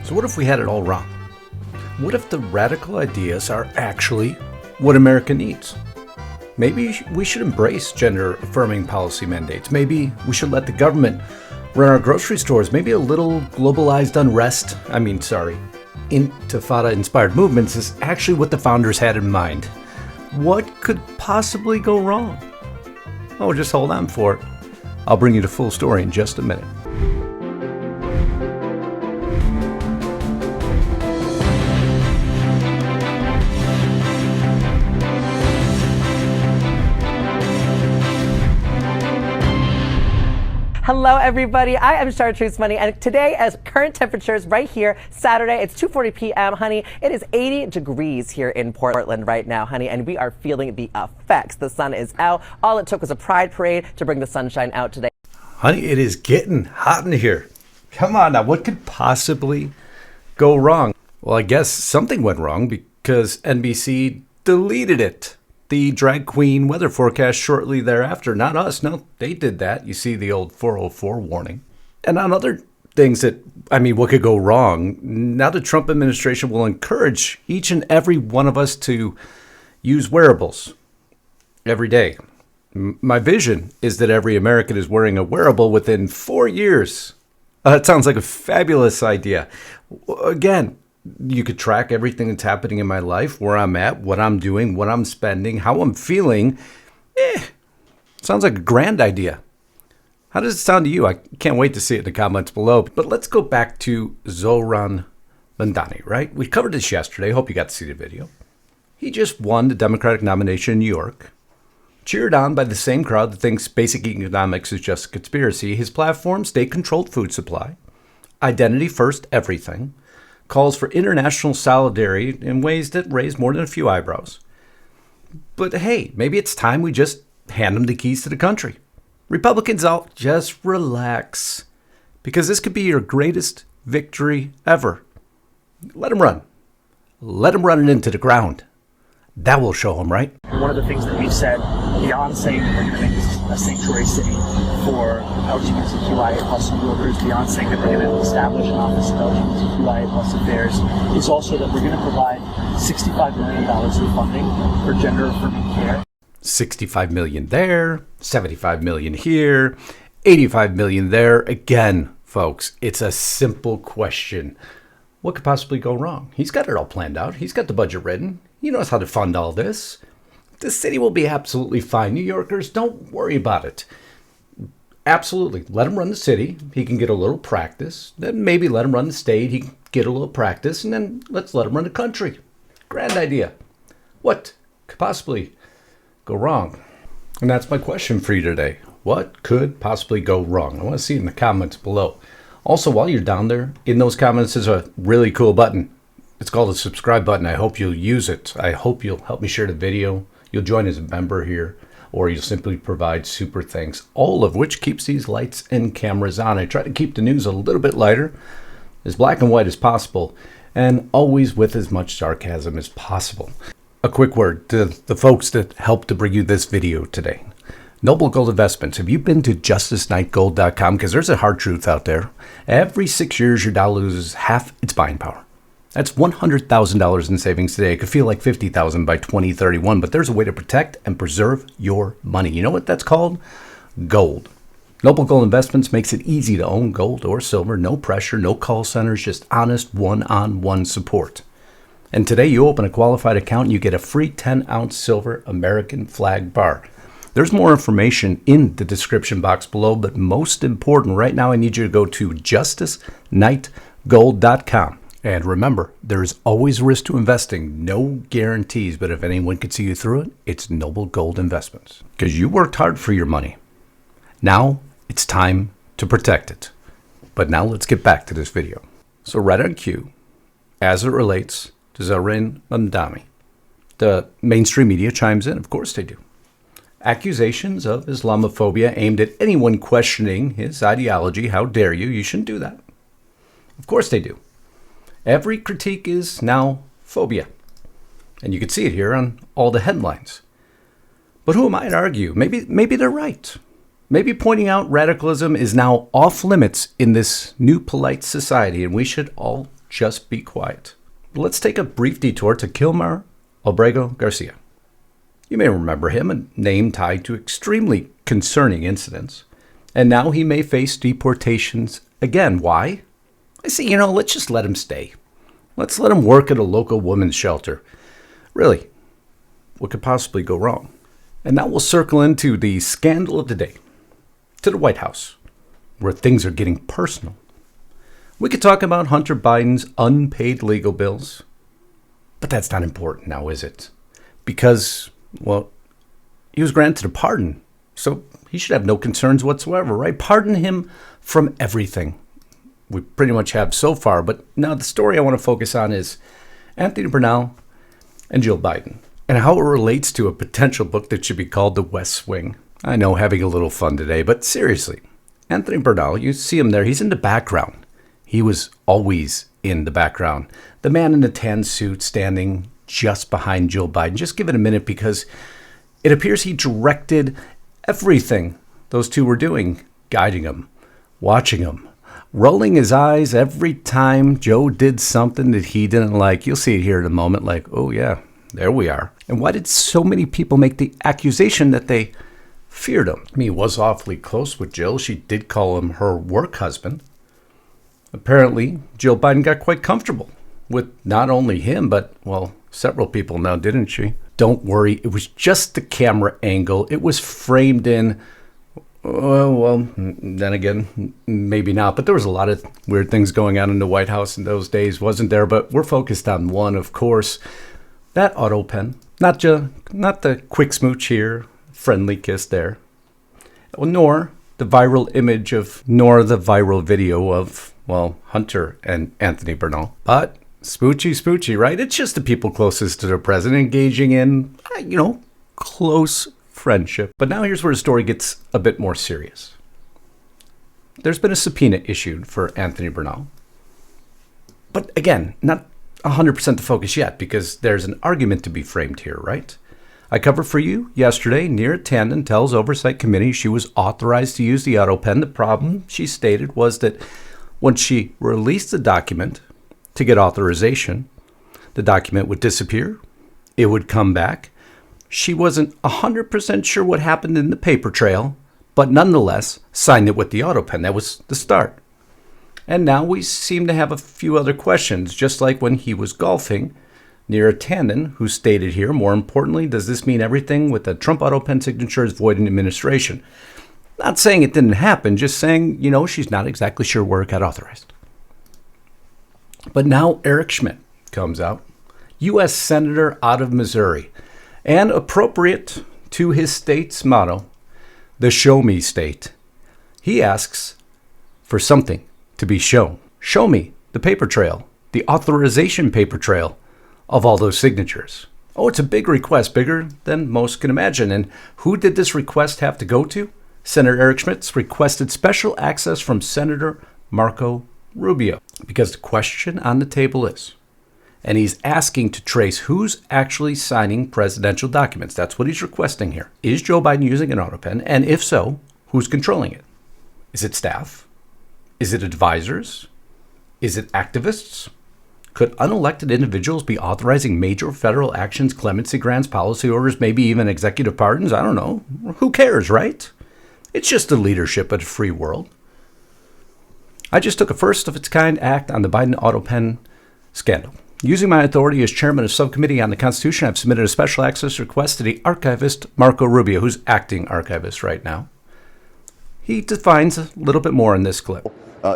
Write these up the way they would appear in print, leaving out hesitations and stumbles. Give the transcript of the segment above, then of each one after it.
So what if we had it all wrong? What if the radical ideas are actually what America needs? Maybe we should embrace gender-affirming policy mandates. Maybe we should let the government run our grocery stores. Maybe a little globalized unrest, intifada-inspired movements is actually what the founders had in mind. What could possibly go wrong? Oh, just hold on for it. I'll bring you the full story in just a minute. Hello everybody, I am Chartreuse Money, and today as current temperatures right here, Saturday, it's 2:40 p.m., honey. It is 80 degrees here in Portland right now, honey, and we are feeling the effects. The sun is out. All it took was a pride parade to bring the sunshine out today. Honey, it is getting hot in here. Come on now, what could possibly go wrong? Well, I guess something went wrong because NBC deleted it. The drag queen weather forecast shortly thereafter. Not us. No, they did that. You see the old 404 warning. And on other things what could go wrong? Now the Trump administration will encourage each and every one of us to use wearables every day. My vision is that every American is wearing a wearable within 4 years. That sounds like a fabulous idea. Again, you could track everything that's happening in my life, where I'm at, what I'm doing, what I'm spending, how I'm feeling. Sounds like a grand idea. How does it sound to you? I can't wait to see it in the comments below. But let's go back to Zohran Mamdani, right? We covered this yesterday. Hope you got to see the video. He just won the Democratic nomination in New York, cheered on by the same crowd that thinks basic economics is just a conspiracy. His platform, state-controlled food supply, identity first everything, calls for international solidarity in ways that raise more than a few eyebrows. But hey, maybe it's time we just hand them the keys to the country. Republicans, just relax, because this could be your greatest victory ever. Let them run. Let them run it into the ground. That will show them, right? One of the things that we've said, beyond saying that we're going to make this a sanctuary city for LGBTQIA plus workers, beyond saying that we're going to establish an office of LGBTQIA plus affairs, is also that we're going to provide $65 million in funding for gender-affirming care. 65 million there, 75 million here, 85 million there. Again, folks, it's a simple question. What could possibly go wrong? He's got it all planned out. He's got the budget written. He knows how to fund all this. The city will be absolutely fine. New Yorkers, don't worry about it. Absolutely. Let him run the city. He can get a little practice. Then maybe let him run the state. He can get a little practice. And then let's let him run the country. Grand idea. What could possibly go wrong? And that's my question for you today. What could possibly go wrong? I want to see it in the comments below. Also, while you're down there, in those comments is a really cool button. It's called the subscribe button. I hope you'll use it. I hope you'll help me share the video. You'll join as a member here, or you'll simply provide super thanks, all of which keeps these lights and cameras on. I try to keep the news a little bit lighter, as black and white as possible, and always with as much sarcasm as possible. A quick word to the folks that helped to bring you this video today. Noble Gold Investments. Have you been to justiceknightgold.com? Because there's a hard truth out there. Every 6 years, your dollar loses half its buying power. That's $100,000 in savings today. It could feel like $50,000 by 2031, but there's a way to protect and preserve your money. You know what that's called? Gold. Noble Gold Investments makes it easy to own gold or silver. No pressure, no call centers, just honest one-on-one support. And today you open a qualified account and you get a free 10-ounce silver American flag bar. There's more information in the description box below, but most important right now, I need you to go to justiceknightgold.com. And remember, there is always risk to investing, no guarantees, but if anyone can see you through it, it's Noble Gold Investments. Because you worked hard for your money. Now it's time to protect it. But now let's get back to this video. So right on cue, as it relates to Zohran Mamdani, the mainstream media chimes in. Of course they do. Accusations of Islamophobia aimed at anyone questioning his ideology. How dare you? You shouldn't do that. Of course they do. Every critique is now phobia. And you can see it here on all the headlines. But who am I to argue? Maybe they're right. Maybe pointing out radicalism is now off limits in this new polite society, and we should all just be quiet. Let's take a brief detour to Kilmar Obrego Garcia. You may remember him, a name tied to extremely concerning incidents. And now he may face deportations again. Why? I say, let's just let him stay. Let's let him work at a local women's shelter. Really, what could possibly go wrong? And now we'll circle into the scandal of the day, to the White House, where things are getting personal. We could talk about Hunter Biden's unpaid legal bills, but that's not important now, is it? Because, well, he was granted a pardon, so he should have no concerns whatsoever, right? Pardon him from everything. We pretty much have so far, but now the story I want to focus on is Anthony Bernal and Jill Biden, and how it relates to a potential book that should be called The West Wing. I know, having a little fun today, but seriously, Anthony Bernal, you see him there, he's in the background. He was always in the background. The man in the tan suit standing just behind Jill Biden. Just give it a minute, because it appears he directed everything those two were doing, guiding them, watching them, rolling his eyes every time Joe did something that he didn't like. You'll see it here in a moment, like, oh yeah, there we are. And why did so many people make the accusation that they feared him? I mean, he was awfully close with Jill. She did call him her work husband. Apparently, Jill Biden got quite comfortable with not only him, but, well, several people now, didn't she? Don't worry, it was just the camera angle. It was framed in, well, then again, maybe not. But there was a lot of weird things going on in the White House in those days, wasn't there? But we're focused on one, of course, that autopen. Not the quick smooch here, friendly kiss there, nor the viral video of, well, Hunter and Anthony Bernal. But spoochy, right? It's just the people closest to the president engaging in, close friendship. But now here's where the story gets a bit more serious. There's been a subpoena issued for Anthony Bernal. But again, not 100% the focus yet, because there's an argument to be framed here, right? I covered for you yesterday, Neera Tanden tells Oversight Committee she was authorized to use the autopen. The problem, she stated, was that when she released the document to get authorization, the document would disappear. It would come back. She wasn't 100% sure what happened in the paper trail, but nonetheless signed it with the autopen. That was the start. And now we seem to have a few other questions, just like when he was golfing. Neera Tanden, who stated here, more importantly, does this mean everything with the Trump autopen signature is void in administration? Not saying it didn't happen, just saying, she's not exactly sure where it got authorized. But now Eric Schmidt comes out, U.S. Senator out of Missouri, and appropriate to his state's motto, the show me state. He asks for something to be shown. Show me the paper trail, the authorization paper trail of all those signatures. Oh, it's a big request, bigger than most can imagine. And who did this request have to go to? Senator Eric Schmidt requested special access from Senator Marco Rubio, because the question on the table is, and he's asking to trace who's actually signing presidential documents. That's what he's requesting here. Is Joe Biden using an autopen? And if so, who's controlling it? Is it staff? Is it advisors? Is it activists? Could unelected individuals be authorizing major federal actions, clemency grants, policy orders, maybe even executive pardons? I don't know. Who cares, right? It's just the leadership of the free world. I just took a first-of-its-kind act on the Biden autopen scandal. Using my authority as chairman of subcommittee on the Constitution, I've submitted a special access request to the archivist Marco Rubio, who's acting archivist right now. He defines a little bit more in this clip.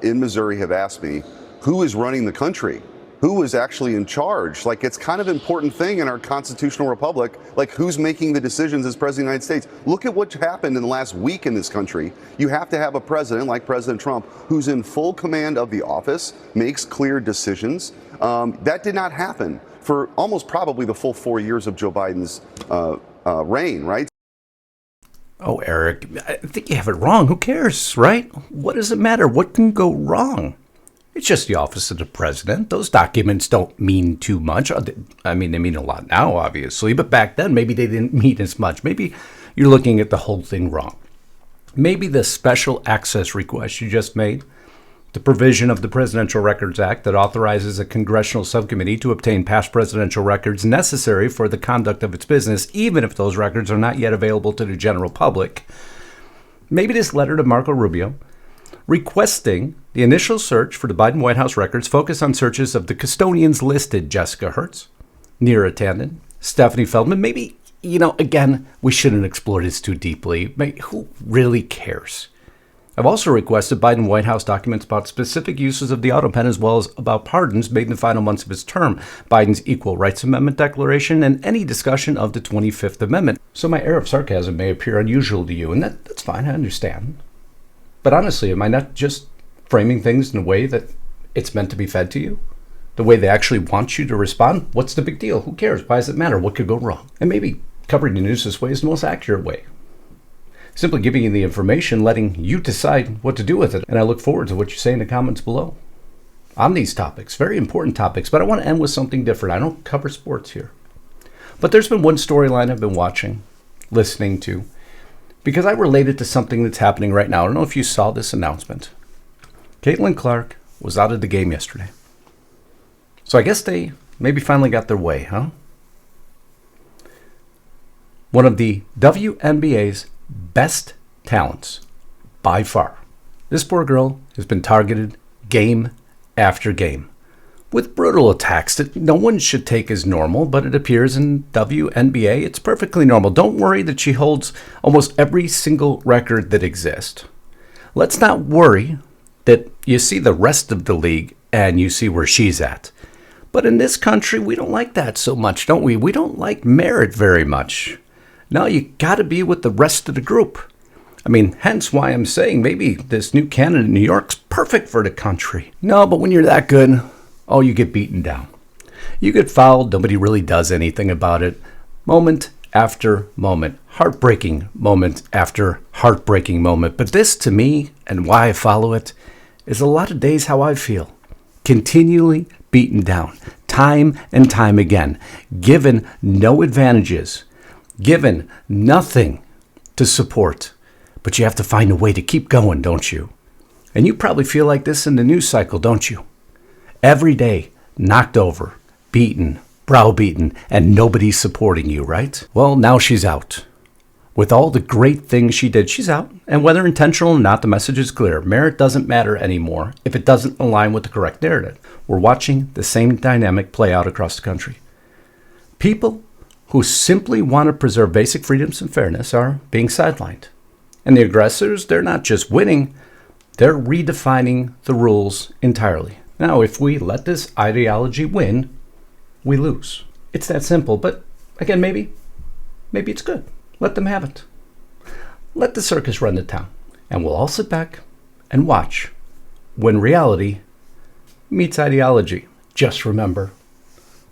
In Missouri have asked me, who is running the country? Who is actually in charge? Like, it's kind of an important thing in our constitutional republic, like who's making the decisions as president of the United States. Look at what happened in the last week in this country. You have to have a president like President Trump who's in full command of the office, makes clear decisions. That did not happen for almost probably the full 4 years of Joe Biden's reign, right? Oh, Eric, I think you have it wrong. Who cares, right? What does it matter? What can go wrong? It's just the office of the president. Those documents don't mean too much. I mean, they mean a lot now, obviously, but back then, maybe they didn't mean as much. Maybe you're looking at the whole thing wrong. Maybe the special access request you just made the provision of the Presidential Records Act that authorizes a congressional subcommittee to obtain past presidential records necessary for the conduct of its business, even if those records are not yet available to the general public. Maybe this letter to Marco Rubio, requesting the initial search for the Biden White House records focus on searches of the custodians listed: Jessica Hertz, Neera Tanden, Stephanie Feldman. Maybe, again, we shouldn't explore this too deeply. Who really cares? I've also requested Biden White House documents about specific uses of the autopen, as well as about pardons made in the final months of his term, Biden's Equal Rights Amendment declaration, and any discussion of the 25th Amendment. So my air of sarcasm may appear unusual to you, and that's fine, I understand. But honestly, am I not just framing things in a way that it's meant to be fed to you? The way they actually want you to respond? What's the big deal? Who cares? Why does it matter? What could go wrong? And maybe covering the news this way is the most accurate way. Simply giving you the information, letting you decide what to do with it. And I look forward to what you say in the comments below on these topics, very important topics. But I want to end with something different. I don't cover sports here. But there's been one storyline I've been watching, listening to, because I relate it to something that's happening right now. I don't know if you saw this announcement. Caitlin Clark was out of the game yesterday. So I guess they maybe finally got their way, huh? One of the WNBA's best talents, by far. This poor girl has been targeted game after game with brutal attacks that no one should take as normal, but it appears in WNBA it's perfectly normal. Don't worry that she holds almost every single record that exists. Let's not worry that you see the rest of the league and you see where she's at. But in this country, we don't like that so much, don't we? We don't like merit very much. No, you got to be with the rest of the group. I mean, hence why I'm saying maybe this new candidate in New York's perfect for the country. No, but when you're that good, you get beaten down. You get fouled. Nobody really does anything about it. Moment after moment. Heartbreaking moment after heartbreaking moment. But this, to me, and why I follow it, is a lot of days how I feel. Continually beaten down. Time and time again. Given no advantages. Given nothing to support, but you have to find a way to keep going, don't you? And you probably feel like this in the news cycle, don't you? Every day, knocked over, beaten, browbeaten, and nobody's supporting you, right? Well, now she's out. With all the great things she did, she's out. And whether intentional or not, the message is clear. Merit doesn't matter anymore if it doesn't align with the correct narrative. We're watching the same dynamic play out across the country. People who simply want to preserve basic freedoms and fairness are being sidelined. And the aggressors, they're not just winning, they're redefining the rules entirely. Now, if we let this ideology win, we lose. It's that simple, but again, maybe it's good. Let them have it. Let the circus run the town, and we'll all sit back and watch when reality meets ideology. Just remember,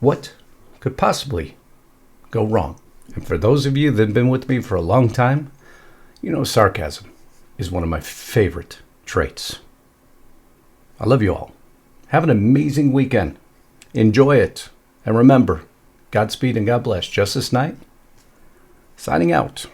what could possibly go wrong? And for those of you that have been with me for a long time, sarcasm is one of my favorite traits. I love you all. Have an amazing weekend. Enjoy it. And remember, Godspeed and God bless. Justice Knight, signing out.